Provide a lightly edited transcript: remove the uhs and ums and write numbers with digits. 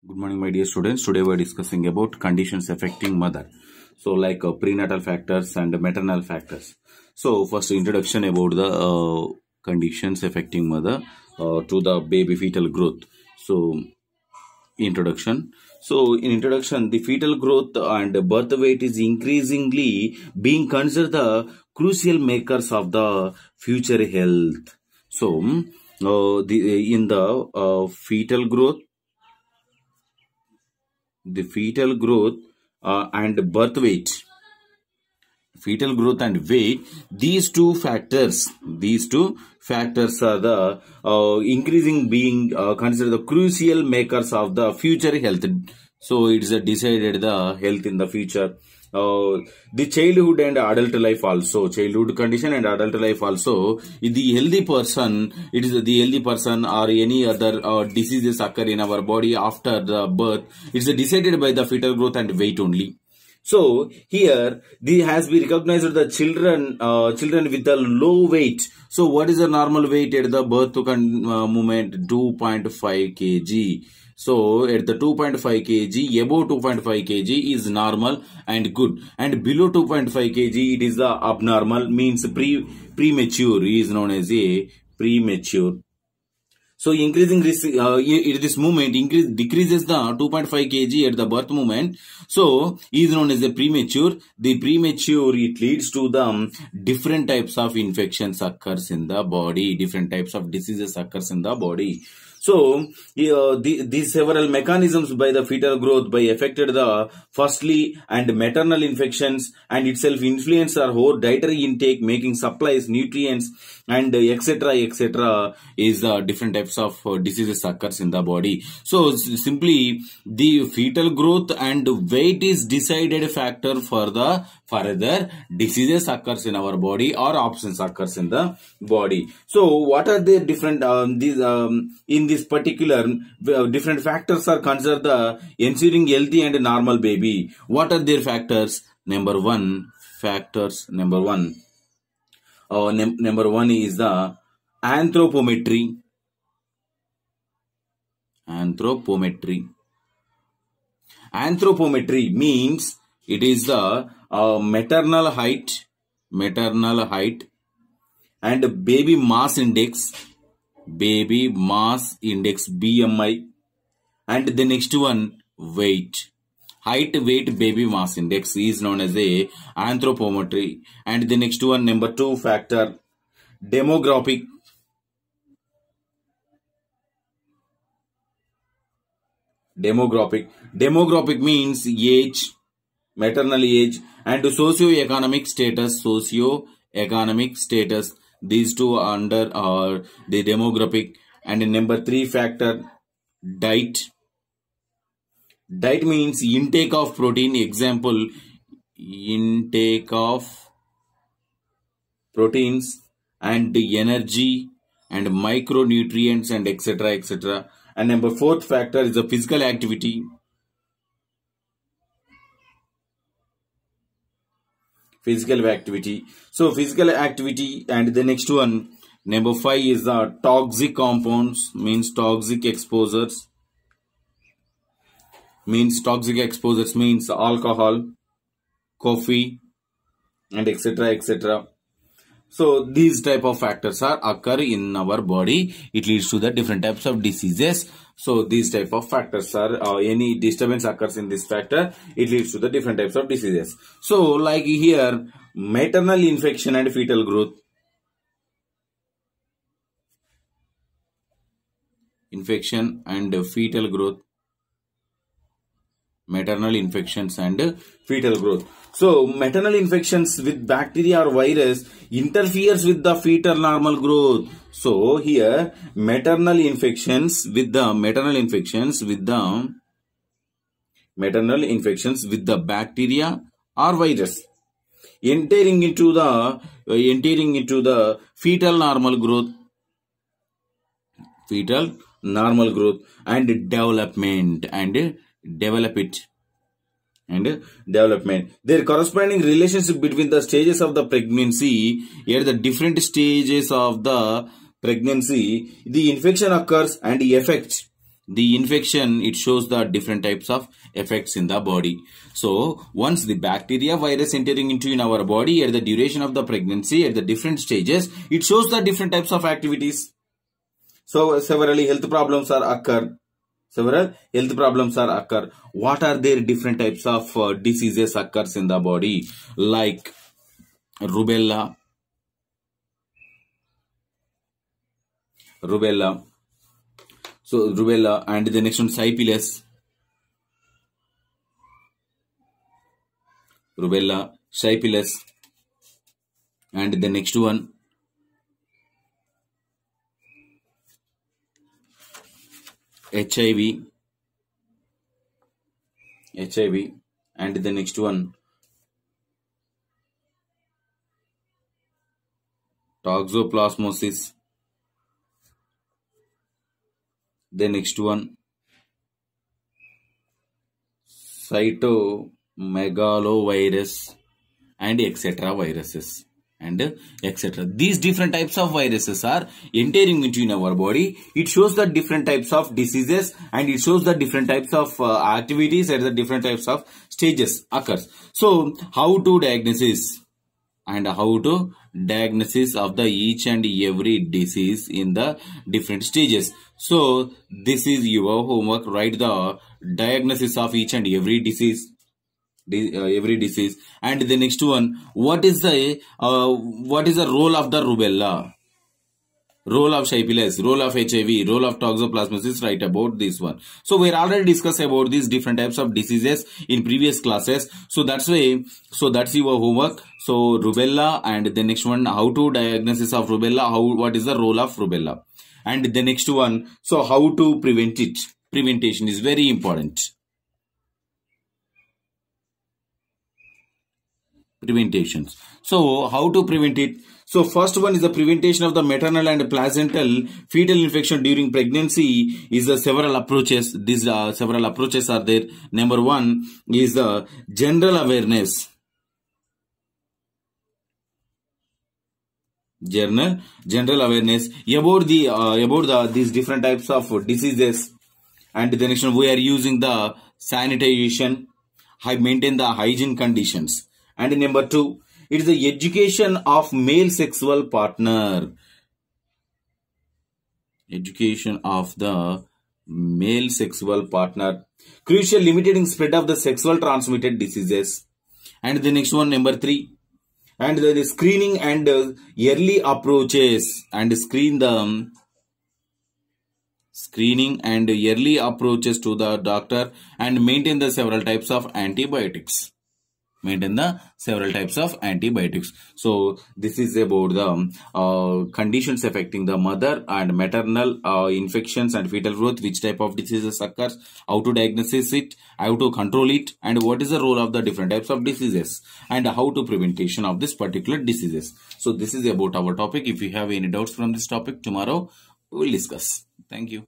Good morning, my dear students. Today we are discussing about conditions affecting mother. So, like prenatal factors and maternal factors. So, first introduction about the conditions affecting mother to the baby fetal growth. So, introduction. So, in introduction, the fetal growth and birth weight is increasingly being considered the crucial makers of the future health. So, in the fetal growth and birth weight, fetal growth and weight, these two factors are the increasing being considered the crucial makers of the future health. So it is decided the health in the future. The childhood and adult life also, childhood condition and adult life also, the healthy person, it is the healthy person or any other diseases occur in our body after the birth, it is decided by the fetal growth and weight only. So here the has been recognized the children with a low weight. So what is the normal weight at the birth to moment? 2.5 kg. So at the 2.5 kg, above 2.5 kg is normal and good, and below 2.5 kg it is the abnormal, means premature, is known as a premature. So increasing risk, this movement decreases the 2.5 kg at the birth moment. So is known as a premature. The premature, it leads to the different types of infections occurs in the body, different types of diseases occurs in the body. So these several mechanisms by the fetal growth by affected the firstly and maternal infections and itself influence our whole dietary intake, making supplies, nutrients and etc. is different types of diseases occurs in the body. So simply the fetal growth and weight is decided factor for the further diseases occurs in our body or options occurs in the body. So what are the different in this particular different factors are considered the ensuring healthy and normal baby. What are their factors? Number one is the anthropometry. Anthropometry means it is the maternal height and baby mass index BMI, and the next one weight. Height, weight, baby mass index is known as a anthropometry. And the next one, number two factor, demographic. Demographic means age, maternal age, and socio-economic status. These two are under the demographic. And number three factor, diet. Diet means intake of protein. Example, intake of proteins and energy and micronutrients and etc. And number fourth factor is the physical activity. So physical activity, and the next one, number 5 is the toxic compounds, means toxic exposures. Means alcohol, coffee, and etc. So these type of factors are occur in our body. It leads to the different types of diseases. So these type of factors are any disturbance occurs in this factor, it leads to the different types of diseases. So like here, maternal infection and fetal growth. Infection and fetal growth. Maternal infections and fetal growth. So maternal infections with bacteria or virus interferes with the fetal normal growth. So here maternal infections with the bacteria or virus entering into the fetal normal growth and development. Their corresponding relationship between the stages of the pregnancy. At the different stages of the pregnancy, the infection occurs and affects The infection, it shows the different types of effects in the body. So once the bacteria virus entering into in our body at the duration of the pregnancy at the different stages, it shows the different types of activities. So several health problems are occur. What are their different types of diseases occurs in the body? Like rubella. So rubella, and the next one syphilis. Rubella, syphilis, and the next one HIV, and the next one toxoplasmosis. The next one cytomegalovirus, and etc. viruses, and etc. These different types of viruses are entering into in our body. It shows the different types of diseases, and it shows the different types of activities at the different types of stages occurs. So how to diagnosis of the each and every disease in the different stages. So this is your homework. Write the diagnosis of each and every disease. And the next one, what is the role of the rubella, role of syphilis, role of HIV, role of toxoplasmosis? Write about this one. So we already discussed about these different types of diseases in previous classes. So that's your homework. So rubella, and the next one, how to diagnosis of rubella, what is the role of rubella, and the next one, so how to prevent it. Prevention is very important. Preventations. So how to prevent it? So first one is the prevention of the maternal and placental fetal infection during pregnancy. Is the several approaches. These several approaches are there. Number one is the general awareness. General awareness about these different types of diseases, and the next one, we are using the sanitation, maintain the hygiene conditions. And number two, it is the education of male sexual partner. Education of the male sexual partner. Crucial, limiting spread of the sexual transmitted diseases. And the next one, number three, and the screening and early approaches, and screening and early approaches to the doctor, and maintain the several types of antibiotics. So this is about the conditions affecting the mother and maternal infections and fetal growth, which type of diseases occurs, how to diagnose it, how to control it, and what is the role of the different types of diseases, and how to prevention of this particular diseases. So this is about our topic. If you have any doubts from this topic, tomorrow we will discuss. Thank you.